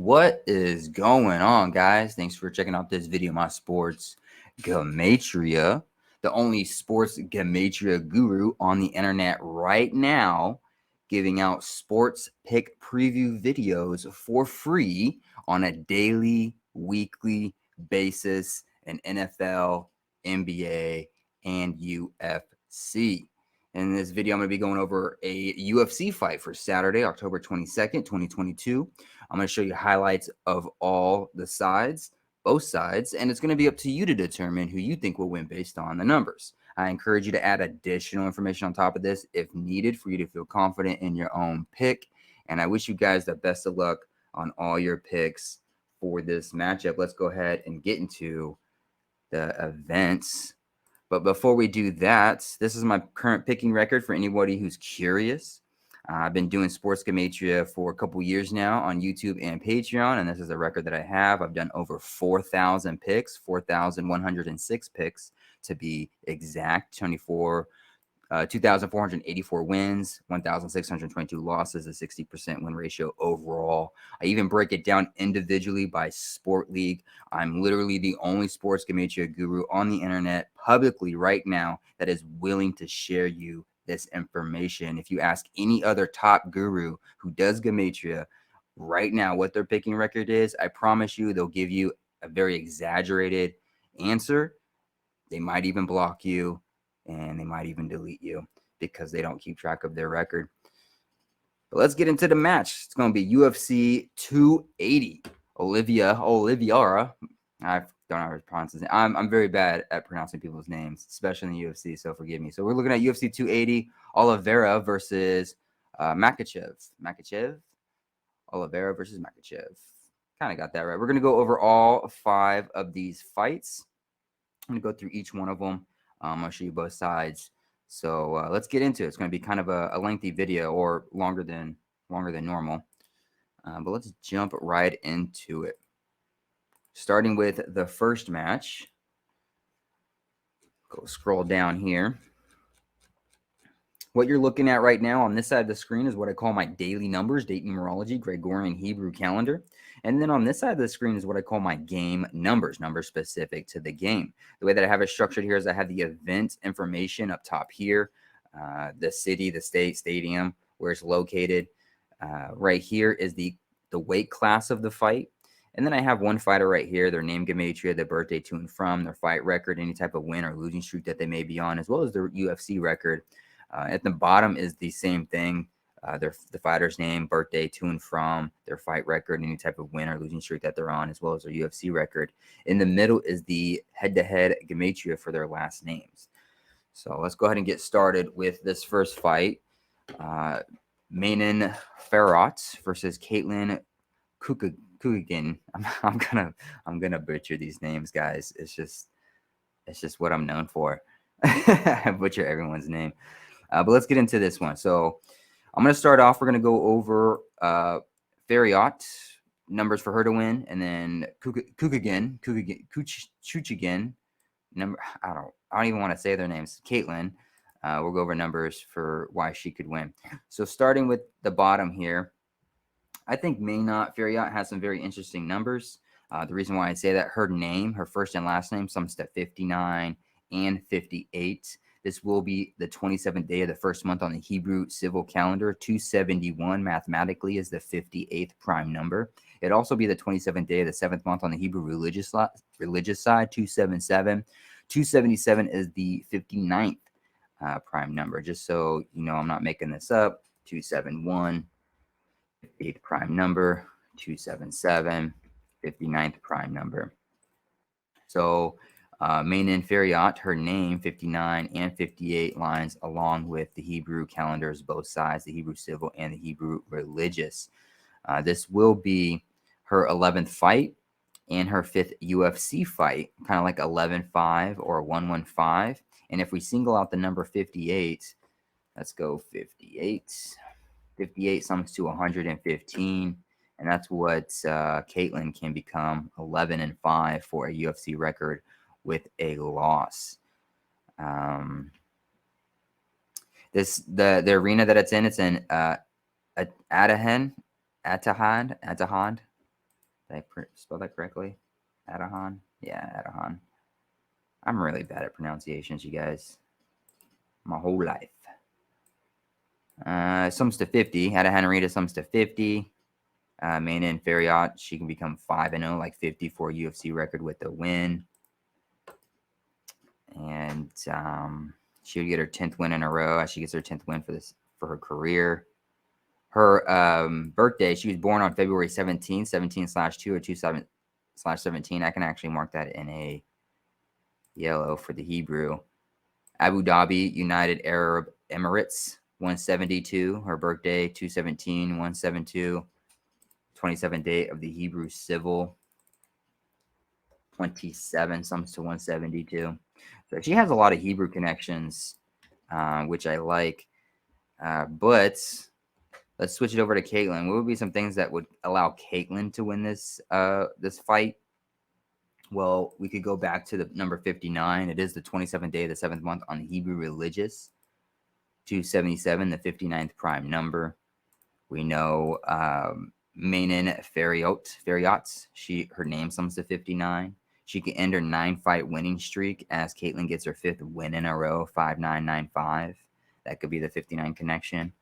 What is going on, guys? Thanks for checking out this video, my sports Gematria, the only sports Gematria guru on the internet right now, giving out sports pick preview videos for free on a daily, weekly basis in NFL, NBA, and UFC. In this video, I'm going to be going over a UFC fight for Saturday, October 22nd, 2022. I'm going to show you highlights of all the sides, both sides, and it's going to be up to you to determine who you think will win based on the numbers. I encourage you to add additional information on top of this if needed for you to feel confident in your own pick. And I wish you guys the best of luck on all your picks for this matchup. Let's go ahead and get into the events. But before we do that, this is my current picking record for anybody who's curious. I've been doing Sports Gematria for a couple years now on YouTube and Patreon, and this is a record that I have. I've done over 4,000 picks, 4,106 picks to be exact, 2,484 wins, 1,622 losses, a 60% win ratio overall. I even break it down individually by sport league. I'm literally the only sports Gematria guru on the internet publicly right now that is willing to share you this information. If you ask any other top guru who does Gematria right now what their picking record is, I promise you they'll give you a very exaggerated answer. They might even block you, and they might even delete you because they don't keep track of their record. But let's get into the match. It's going to be UFC 280. Oliveira. I don't know how to pronounce his name. I'm very bad at pronouncing people's names, especially in the UFC, so forgive me. So we're looking at UFC 280, Oliveira versus Makhachev. Oliveira versus Makhachev. Kind of got that right. We're going to go over all 5 of these fights. I'm going to go through each one of them. I'll show you both sides. So let's get into it. It's going to be kind of a lengthy video, or longer than normal. But let's jump right into it. Starting with the first match. Go scroll down here. What you're looking at right now on this side of the screen is what I call my daily numbers, date numerology, Gregorian Hebrew calendar. And then on this side of the screen is what I call my game numbers specific to the game. The way that I have it structured here is I have the event information up top here, the city, the state, stadium, where it's located. Right here is the weight class of the fight. And then I have one fighter right here, their name, Gematria, their birthday to and from, their fight record, any type of win or losing streak that they may be on, as well as their UFC record. At the bottom is the same thing, the fighter's name, birthday to and from, their fight record, any type of win or losing streak that they're on, as well as their UFC record. In the middle is the head-to-head Gematria for their last names. So let's go ahead and get started with this first fight. Fiorot versus Caitlin Chookagian. I'm gonna butcher these names, guys. It's just what I'm known for. I butcher everyone's name. But let's get into this one. So I'm going to start off. We're going to go over Fiorot, numbers for her to win, and then Chookagian, number. I don't even want to say their names. Caitlin. We'll go over numbers for why she could win. So starting with the bottom here, I think Fiorot has some very interesting numbers. The reason why I say that, her name, her first and last name, sums to 59 and 58. This will be the 27th day of the first month on the Hebrew civil calendar. 271 mathematically is the 58th prime number. It'd also be the 27th day of the 7th month on the Hebrew religious side, 277. 277 is the 59th prime number. Just so you know, I'm not making this up. 271, 58th prime number, 277, 59th prime number. So Mainan Fiorot, her name, 59 and 58 lines along with the Hebrew calendars, both sides, the Hebrew civil and the Hebrew religious. This will be her 11th fight and her 5th UFC fight, kind of like 11-5 or 115. And if we single out the number 58, let's go 58. 58 sums to 115. And that's what Caitlin can become, 11-5 for a UFC record with a loss. The arena that it's in Attahad. Did I spell that correctly? Adahan? Yeah, Adahan. I'm really bad at pronunciations, you guys. My whole life. Sums to 50. Adahan Rita sums to 50. Main Fiorot, she can become 5-0, like 54 UFC record with a win. And she would get her 10th win in a row. She gets her 10th win for her career. Her birthday, she was born on February 17, 17/2 or 27/17. I can actually mark that in a yellow for the Hebrew. Abu Dhabi, United Arab Emirates, 172. Her birthday, 2/17, 172. 27th date of the Hebrew Civil. 27 sums to 172. So she has a lot of Hebrew connections, which I like. But let's switch it over to Caitlin. What would be some things that would allow Caitlin to win this fight? Well, we could go back to the number 59. It is the 27th day of the 7th month on the Hebrew religious. 277, the 59th prime number. We know Mainin Fiorot. Her name sums to 59. She can end her 9-fight winning streak as Caitlin gets her 5th win in a row, 5-9-9-5. That could be the 59 connection.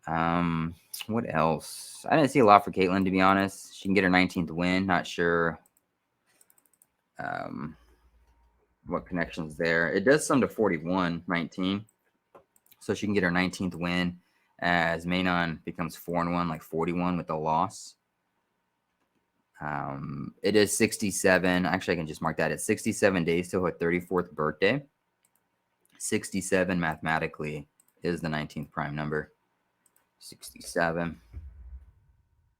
What else? I didn't see a lot for Caitlin, to be honest. She can get her 19th win. Not sure what connections there. It does sum to 41, 19. So she can get her 19th win as Manon becomes 4-1, like 41 with the loss. It is 67. Actually, I can just mark that. It's 67 days till her 34th birthday. 67 mathematically is the 19th prime number. 67,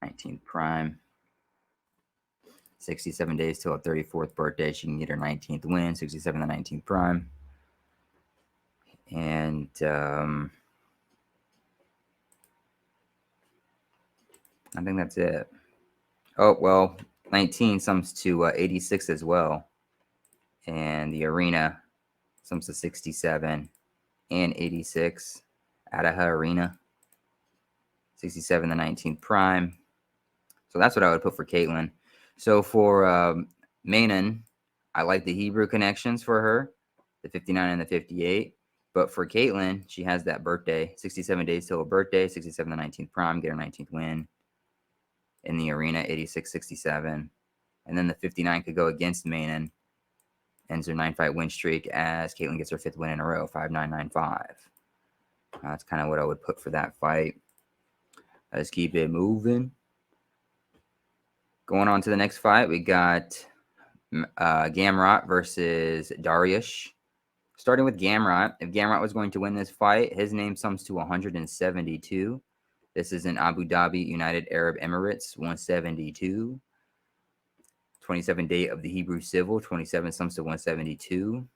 19th prime. 67 days till her 34th birthday. She can get her 19th win. 67, the 19th prime. And I think that's it. Oh, well, 19 sums to 86 as well. And the arena sums to 67 and 86. Adaha Arena. 67, the 19th prime. So that's what I would put for Caitlin. So for Manon, I like the Hebrew connections for her, the 59 and the 58. But for Caitlin, she has that birthday, 67 days till her birthday, 67, the 19th prime, get her 19th win in the arena, 86, 67. And then the 59 could go against Manon, ends her 9-fight win streak as Caitlin gets her 5th win in a row, 5-9-9-5. That's kind of what I would put for that fight. Let's keep it moving. Going on to the next fight, we got Gamrot versus Dariush. Starting with Gamrot. If Gamrot was going to win this fight, his name sums to 172. This is in Abu Dhabi, United Arab Emirates, 172. 27 date of the Hebrew Civil, 27 sums to 172.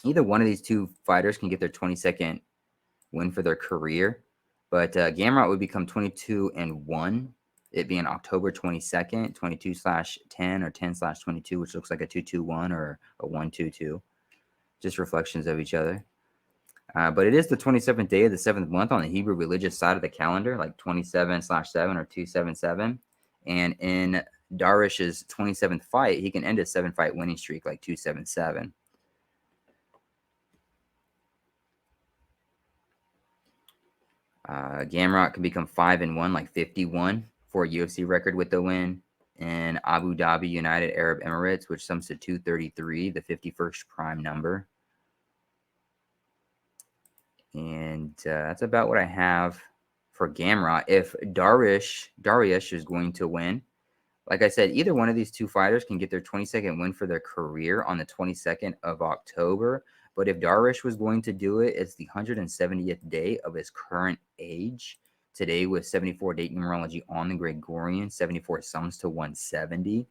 Either one of these two fighters can get their 22nd win for their career, but Gamrot would become 22-1. It being October 22nd, 22/10 or 10/22, which looks like a 2-2-1 or a 1-2-2. Just reflections of each other. But it is the 27th day of the 7th month on the Hebrew religious side of the calendar, like 27/7 or 277. And in Dariush's 27th fight, he can end a 7-fight winning streak, like 277. Gamrot can become 5-1, like 51 for a UFC record with the win in Abu Dhabi, United Arab Emirates, which sums to 233, the 51st prime number. And that's about what I have for Gamrot. If Dariush is going to win, like I said, either one of these two fighters can get their 22nd win for their career on the 22nd of October. But if Dariush was going to do it, it's the 170th day of his current age. Today with 74 date numerology on the Gregorian, 74 sums to 170.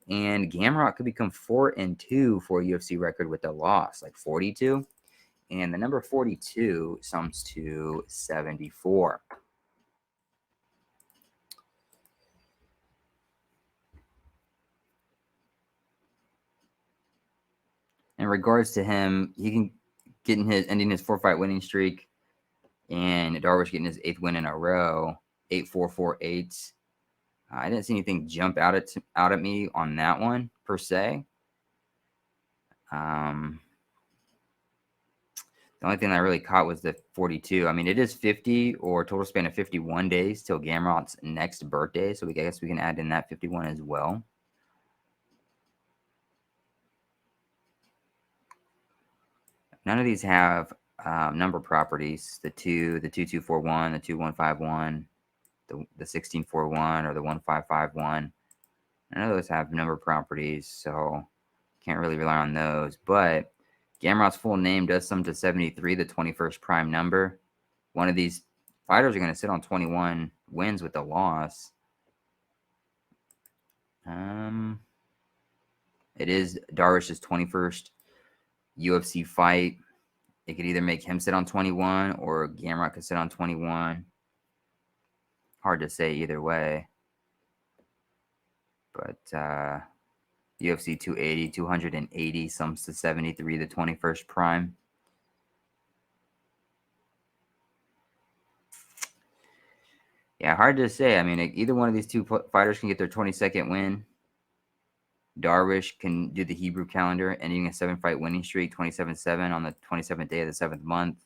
And Gamrot could become 4-2 for a UFC record with a loss, like 42. And the number 42 sums to 74. In regards to him, he can ending his 4-fight winning streak, and Dariush getting his 8th win in a row, 8-4-4-8. I didn't see anything jump out at me on that one per se. The only thing that I really caught was the 42. I mean, it is 50 or total span of 51 days till Gamrot's next birthday, so I guess we can add in that 51 as well. None of these have number properties. The 2241, the 2151, the 1641, or the 1551. None of those have number properties, so can't really rely on those. But Gamrot's full name does sum to 73, the 21st prime number. One of these fighters are going to sit on 21 wins with a loss. It is Dariush's 21st UFC fight. It could either make him sit on 21 or Gamrot could sit on 21. Hard to say either way. But UFC 280 sums to 73, the 21st prime. Yeah, hard to say. I mean, either one of these two fighters can get their 22nd win. Dariush can do the Hebrew calendar, ending a 7-fight winning streak, 27-7 on the 27th day of the 7th month.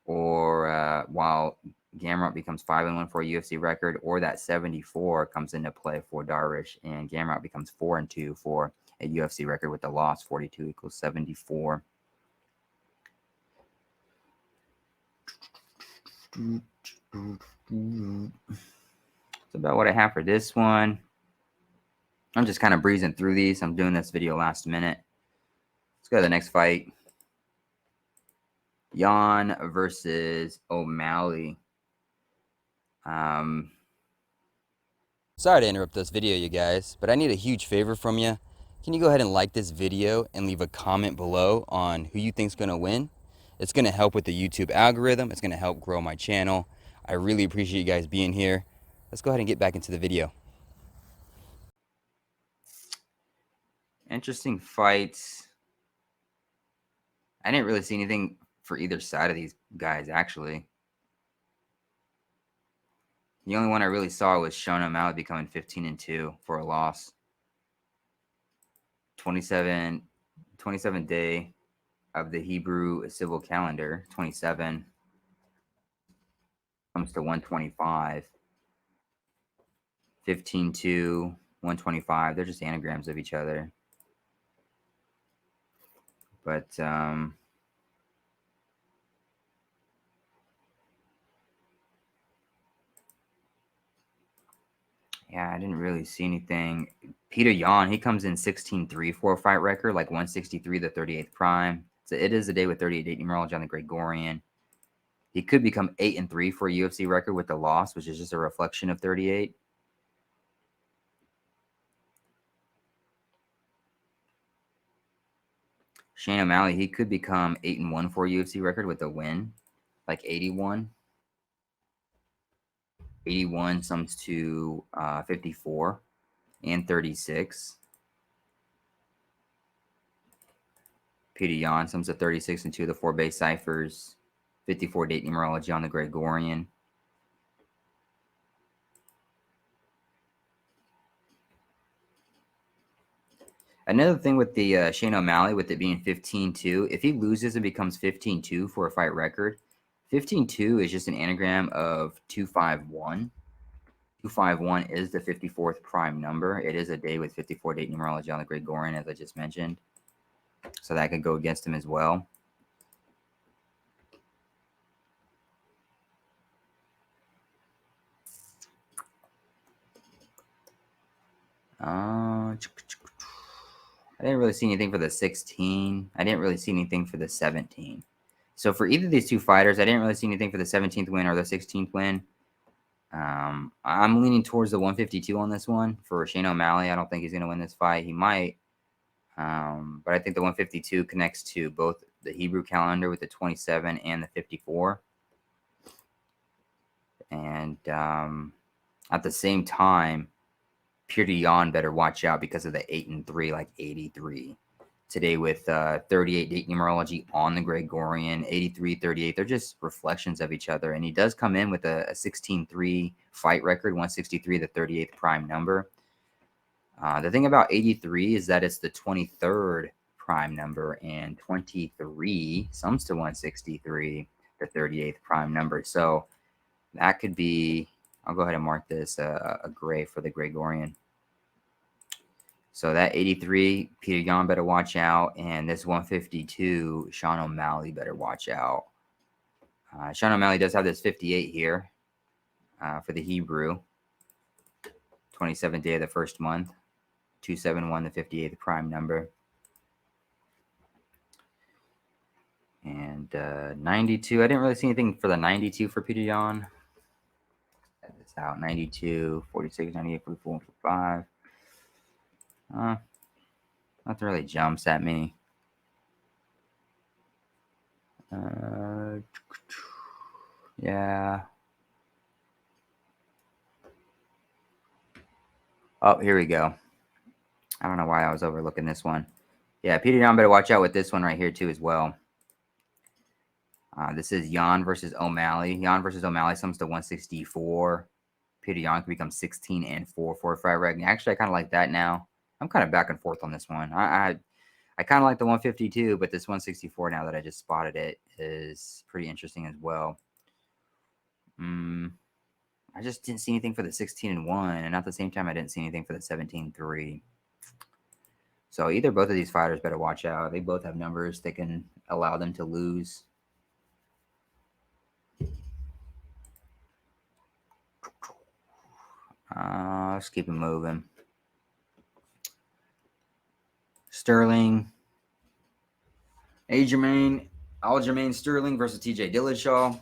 Or while Gamrot becomes 5-1 for a UFC record, or that 74 comes into play for Dariush, and Gamrot becomes 4-2 for a UFC record with the loss. 42 equals 74. That's about what I have for this one. I'm just kind of breezing through these. I'm doing this video last minute. Let's go to the next fight. Yan versus O'Malley. Sorry to interrupt this video, you guys, but I need a huge favor from you. Can you go ahead and like this video and leave a comment below on who you think's going to win? It's going to help with the YouTube algorithm. It's going to help grow my channel. I really appreciate you guys being here. Let's go ahead and get back into the video. Interesting fights. I didn't really see anything for either side of these guys, actually. The only one I really saw was Sean O'Malley becoming 15-2 for a loss. 27 day of the Hebrew civil calendar. 27 comes to 125. 15-2, 125. They're just anagrams of each other. But yeah, I didn't really see anything. Peter Yan, he comes in 16-3 for a fight record, like 163, the 38th prime. So it is a day with 38 numerology on the Gregorian. He could become 8-3 for a UFC record with the loss, which is just a reflection of 38. Shane O'Malley, he could become 8-1 for a UFC record with a win, like 81. 81 sums to 54 and 36. Peter Yan sums to 36 and 2 of the 4 base ciphers. 54 date numerology on the Gregorian. Another thing with the Shane O'Malley, with it being 15-2, if he loses and becomes 15-2 for a fight record, 15-2 is just an anagram of 251. 251 is the 54th prime number. It is a day with 54 date numerology on the Gregorian, as I just mentioned. So that could go against him as well. I didn't really see anything for the 16. I didn't really see anything for the 17. So for either of these two fighters, I didn't really see anything for the 17th win or the 16th win. I'm leaning towards the 152 on this one for Shane O'Malley. I don't think he's going to win this fight. He might. But I think the 152 connects to both the Hebrew calendar with the 27 and the 54. And at the same time, Peter Yan better watch out because of the 8-3, like 83. today with 38 date numerology on the Gregorian, 83, 38. They're just reflections of each other. And he does come in with a 16-3 fight record, 163, the 38th prime number. The thing about 83 is that it's the 23rd prime number, and 23 sums to 163, the 38th prime number. So that could be, I'll go ahead and mark this a gray for the Gregorian. So that 83, Peter Yan better watch out. And this 152, Sean O'Malley better watch out. Sean O'Malley does have this 58 here for the Hebrew. 27th day of the first month. 271, the 58th prime number. And 92, I didn't really see anything for the 92 for Peter Yan. Check this out, 92, 46, 98, 44, 45. Nothing really jumps at me. Yeah. Oh, here we go. I don't know why I was overlooking this one. Yeah, Peter Yan better watch out with this one right here too as well. This is Yan versus O'Malley. Yan versus O'Malley sums to 164. Peter Yan can become 16-4 for a fight ranking. Actually, I kind of like that now. I'm kind of back and forth on this one. I kind of like the 152, but this 164 now that I just spotted it is pretty interesting as well. I just didn't see anything for the 16-1, and at the same time, I didn't see anything for the 17-3. So either both of these fighters better watch out. They both have numbers that can allow them to lose. Let's keep it moving. Sterling. Aljamain Sterling versus TJ Dillashaw.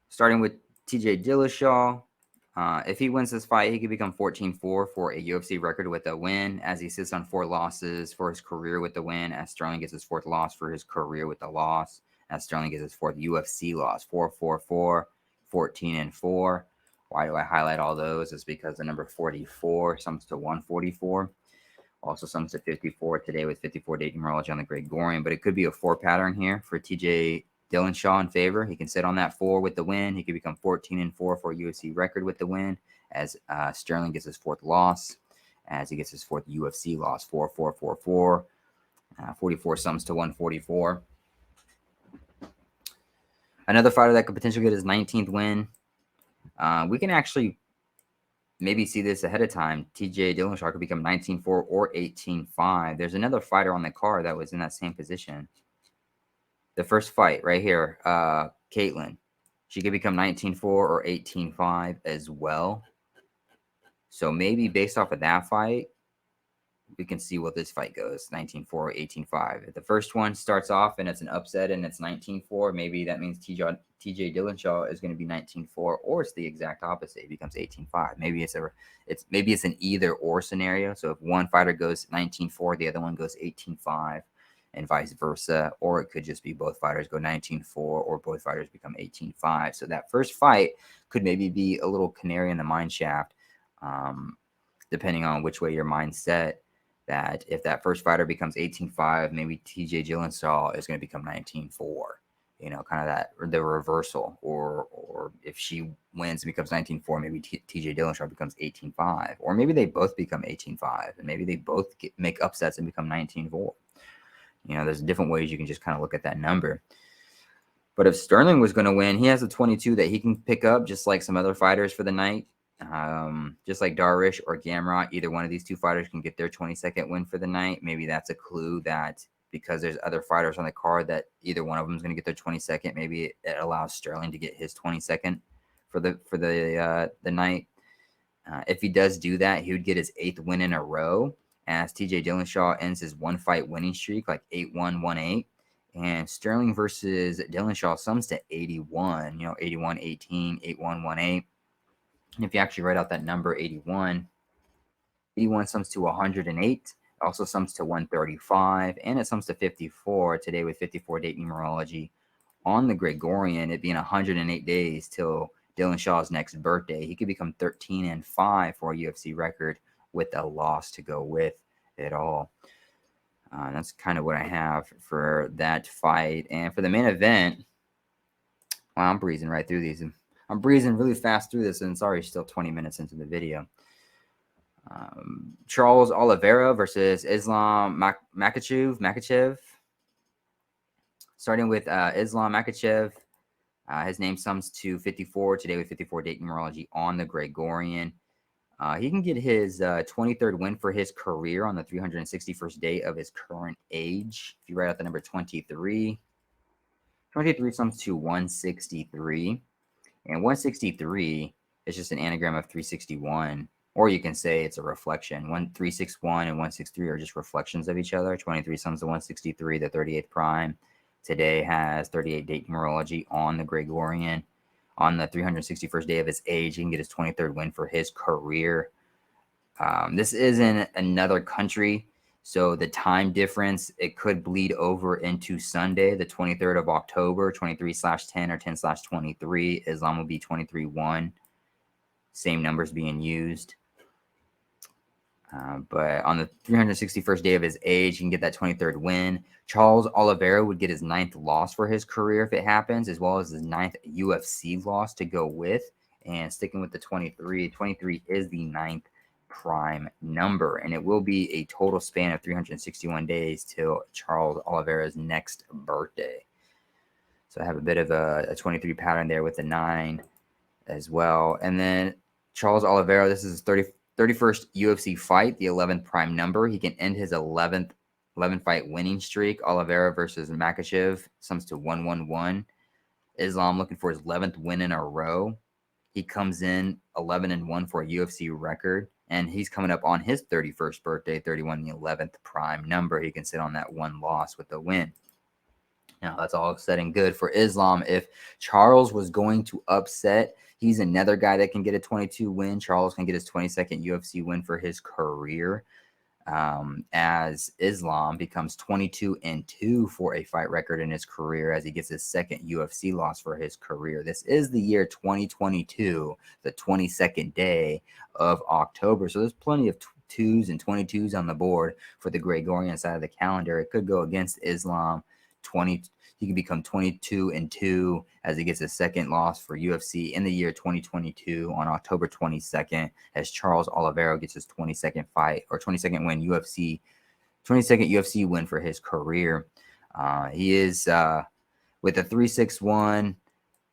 Starting with TJ Dillashaw. If he wins this fight, he could become 14-4 for a UFC record with a win, as he sits on 4 losses for his career with the win, as Sterling gets his 4th loss for his career with the loss, as Sterling gets his 4th UFC loss, 4-4-4, 14-4. Why do I highlight all those? It's because the number 44 sums to 144. Also sums to 54 today with 54 date numerology on the Gregorian, but it could be a 4 pattern here for TJ Dillashaw in favor. He can sit on that 4 with the win. He could become 14-4 for a UFC record with the win, as Sterling gets his 4th loss, as he gets his 4th UFC loss, 4-4-4-4. 44 sums to 144. Another fighter that could potentially get his 19th win. We can actually maybe see this ahead of time. TJ Dillashaw could become 19-4 or 18-5. There's another fighter on the card that was in that same position. The first fight right here, Caitlin. She could become 19-4 or 18-5 as well. So maybe based off of that fight, we can see what this fight goes, 19-4 or 18-5. If the first one starts off and it's an upset and it's 19-4, maybe that means TJ Dillashaw is going to be 19-4, or it's the exact opposite. It becomes 18-5. Maybe it's an either or scenario. So if one fighter goes 19-4, the other one goes 18-5. And vice versa, or it could just be both fighters go 19-4 or both fighters become 18-5. So that first fight could maybe be a little canary in the mine shaft, depending on which way your mind's set, that if that first fighter becomes 18-5, maybe TJ Dillashaw is going to become 19-4. You know, kind of that, or the reversal, or if she wins and becomes 19-4, maybe TJ Dillashaw becomes 18-5, or maybe they both become 18-5, and maybe they both make upsets and become 19-4. You know, there's different ways you can just kind of look at that number. But if Sterling was going to win, he has a 22 that he can pick up, just like some other fighters for the night. Just like Dariush or Gamrot, either one of these two fighters can get their 22nd win for the night. Maybe that's a clue that because there's other fighters on the card that either one of them is going to get their 22nd. Maybe it allows Sterling to get his 22nd for the night. If he does do that, he would get his 8th win in a row, as TJ Dillashaw ends his 1-fight winning streak, like 8-1-1-8. And Sterling versus Dillashaw sums to 81, 81-18, 8-1-1-8. And if you actually write out that number, 81 sums to 108, also sums to 135, and it sums to 54 today with 54 date numerology on the Gregorian, it being 108 days till Dillashaw's next birthday. He could become 13-5 for a UFC record with a loss to go with it all. That's kind of what I have for that fight. And for the main event, wow, I'm breezing right through these. I'm breezing really fast through this, and it's already still 20 minutes into the video. Charles Oliveira versus Islam Makhachev. Starting with Islam Makhachev. His name sums to 54 today with 54 date numerology on the Gregorian. He can get his 23rd win for his career on the 361st day of his current age. If you write out the number 23, 23 sums to 163. And 163 is just an anagram of 361. Or you can say it's a reflection. 361 and 163 are just reflections of each other. 23 sums to 163, the 38th prime. Today has 38 date numerology on the Gregorian. On the 361st day of his age, he can get his 23rd win for his career. This is in another country, so the time difference, it could bleed over into Sunday, the 23rd of October, 23/10 or 10/23. Islam will be 23-1. Same numbers being used. But on the 361st day of his age, he can get that 23rd win. Charles Oliveira would get his 9th loss for his career if it happens, as well as his 9th UFC loss to go with. And sticking with the 23, 23 is the 9th prime number, and it will be a total span of 361 days till Charles Oliveira's next birthday. So I have a bit of a 23 pattern there with the 9 as well. And then Charles Oliveira, this is his 31st UFC fight, the 11th prime number. He can end his 11 fight winning streak. Oliveira versus Makhachev sums to 1-1-1. Islam looking for his 11th win in a row. He comes in 11-1 for a UFC record, and he's coming up on his 31st birthday, 31, the 11th prime number. He can sit on that one loss with the win. Now, that's all said and good for Islam. If Charles was going to upset, he's another guy that can get a 22 win. Charles can get his 22nd UFC win for his career, as Islam becomes 22-2 for a fight record in his career as he gets his 2nd UFC loss for his career. This is the year 2022, the 22nd day of October. So there's plenty of 2s and 22s on the board for the Gregorian side of the calendar. It could go against Islam. He can become 22-2 as he gets his 2nd loss for UFC in the year 2022 on October 22nd, as Charles Oliveira gets his 22nd fight or 22nd win 22nd UFC win for his career. He is with the 361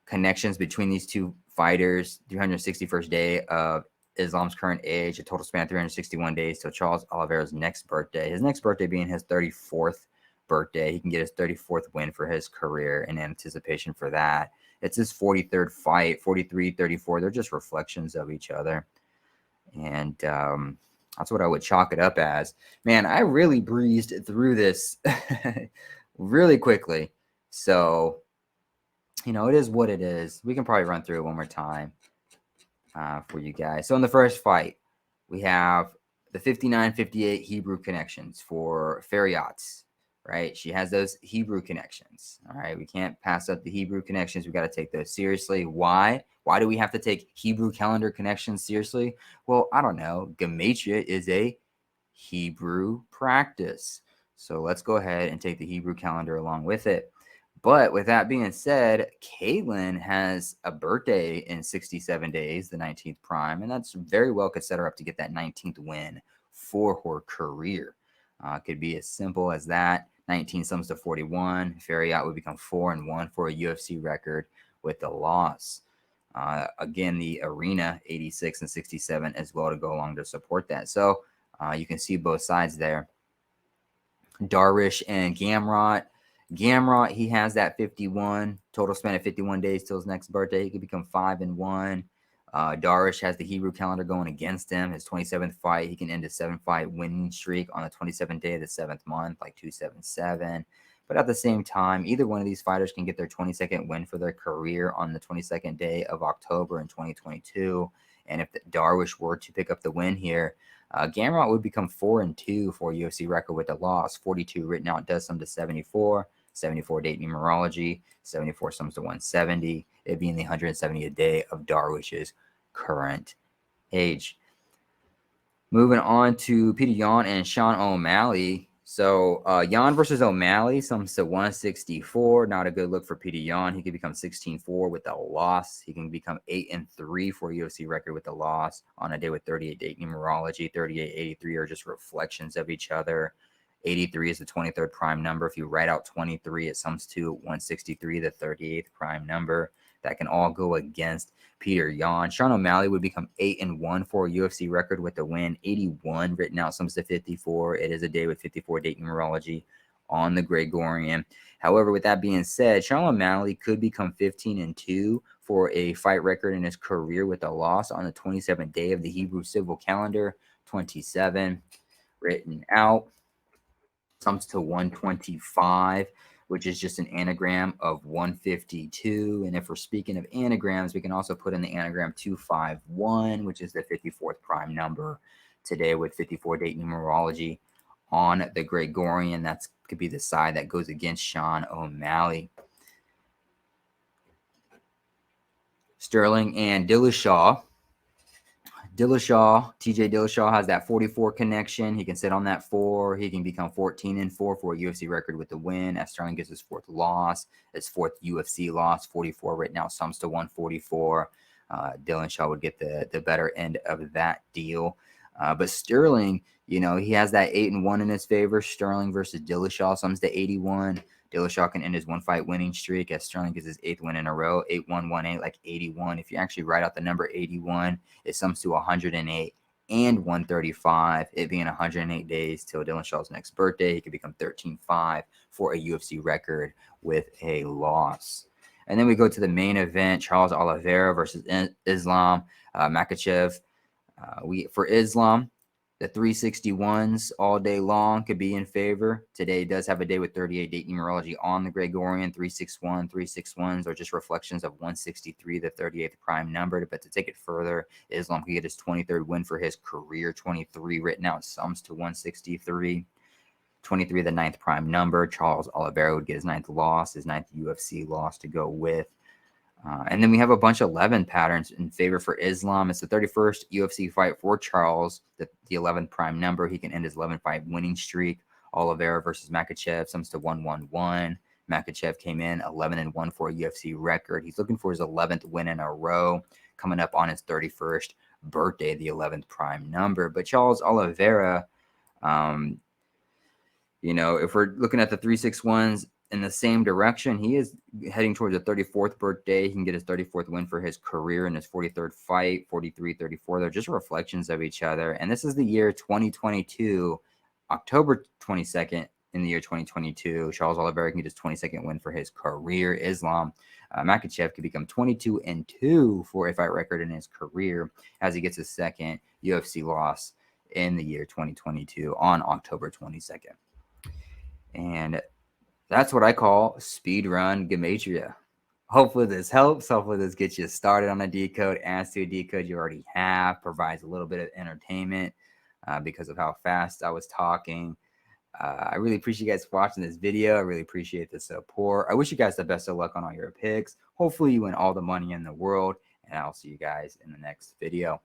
connections between these two fighters, 361st day of Islam's current age, a total span of 361 days till Charles Oliveira's next birthday. His next birthday being his 34th birthday. He can get his 34th win for his career in anticipation for that. It's his 43rd fight, 43, 34. They're just reflections of each other. And that's what I would chalk it up as. Man, I really breezed through this really quickly. So, it is what it is. We can probably run through it one more time for you guys. So in the first fight, we have the 59-58 Hebrew connections for Fiorot. Right? She has those Hebrew connections. All right. We can't pass up the Hebrew connections. We got to take those seriously. Why? Why do we have to take Hebrew calendar connections seriously? Well, I don't know. Gematria is a Hebrew practice. So let's go ahead and take the Hebrew calendar along with it. But with that being said, Caitlin has a birthday in 67 days, the 19th prime, and that's very well could set her up to get that 19th win for her career. Could be as simple as that. 19 sums to 41. Fiorot would become 4-1 for a UFC record with the loss. Again, the arena 86 and 67 as well to go along to support that. So you can see both sides there. Dariush and Gamrot. Gamrot, he has that 51 total span of 51 days till his next birthday. He could become 5-1. Dariush has the Hebrew calendar going against him. His 27th fight, he can end his 7-fight winning streak on the 27th day of the 7th month, like 277. But at the same time, either one of these fighters can get their 22nd win for their career on the 22nd day of October in 2022. And if Dariush were to pick up the win here, Gamrot would become 4-2 for a UFC record with a loss. 42 written out does sum to 74. 74 date numerology. 74 sums to 170. It being the 170th day of Dariush's current age. Moving on to Peter Yan and Sean O'Malley. So Yan versus O'Malley, sums to 164. Not a good look for Peter Yan. He could become 16-4 with a loss. He can become 8-3 for a UFC record with a loss on a day with 38 date numerology. 38, 83 are just reflections of each other. 83 is the 23rd prime number. If you write out 23, it sums to 163, the 38th prime number. That can all go against Peter Yan. Sean O'Malley would become 8-1 for a UFC record with a win. 81 written out sums to 54. It is a day with 54 date numerology on the Gregorian. However, with that being said, Sean O'Malley could become 15-2 for a fight record in his career with a loss on the 27th day of the Hebrew civil calendar. 27 written out sums to 125, which is just an anagram of 152. And if we're speaking of anagrams, we can also put in the anagram 251, which is the 54th prime number today with 54 date numerology on the Gregorian. That could be the side that goes against Sean O'Malley. Sterling and Dillashaw. TJ Dillashaw has that 44 connection. He can sit on that 4. He can become 14-4 for a UFC record with the win. As Sterling gets his 4th loss, his 4th UFC loss, 44 right now, sums to 144. Dillashaw would get the better end of that deal. But Sterling, he has that 8-1 in his favor. Sterling versus Dillashaw sums to 81. Dillashaw can end his 1-fight winning streak as Sterling gets his 8th win in a row. 8-1, 1-8, like 81. If you actually write out the number 81, it sums to 108 and 135. It being 108 days till Dillashaw's next birthday, he could become 13-5 for a UFC record with a loss. And then we go to the main event: Charles Oliveira versus Islam Makhachev. For Islam, the 361s all day long could be in favor. Today does have a day with 38 date numerology on the Gregorian. 361, 361s are just reflections of 163, the 38th prime number. But to take it further, Islam could get his 23rd win for his career. 23 written out sums to 163. 23, the 9th prime number. Charles Oliveira would get his 9th loss, his 9th UFC loss to go with. And then we have a bunch of 11 patterns in favor for Islam. It's the 31st UFC fight for Charles, the 11th prime number. He can end his 11-fight winning streak. Oliveira versus Makhachev sums to 111. Makhachev came in 11-1 for a UFC record. He's looking for his 11th win in a row, coming up on his 31st birthday, the 11th prime number. But Charles Oliveira, if we're looking at the 361s in the same direction, he is heading towards a 34th birthday. He can get his 34th win for his career in his 43rd fight, 43, 34. They're just reflections of each other. And this is the year 2022, October 22nd in the year 2022. Charles Oliveira can get his 22nd win for his career. Islam Makhachev could become 22-2 for a fight record in his career as he gets his 2nd UFC loss in the year 2022 on October 22nd. And that's what I call speedrun Gematria. Hopefully this helps. Hopefully this gets you started on a decode. As to a decode you already have, provides a little bit of entertainment because of how fast I was talking. I really appreciate you guys watching this video. I really appreciate the support. I wish you guys the best of luck on all your picks. Hopefully you win all the money in the world. And I'll see you guys in the next video.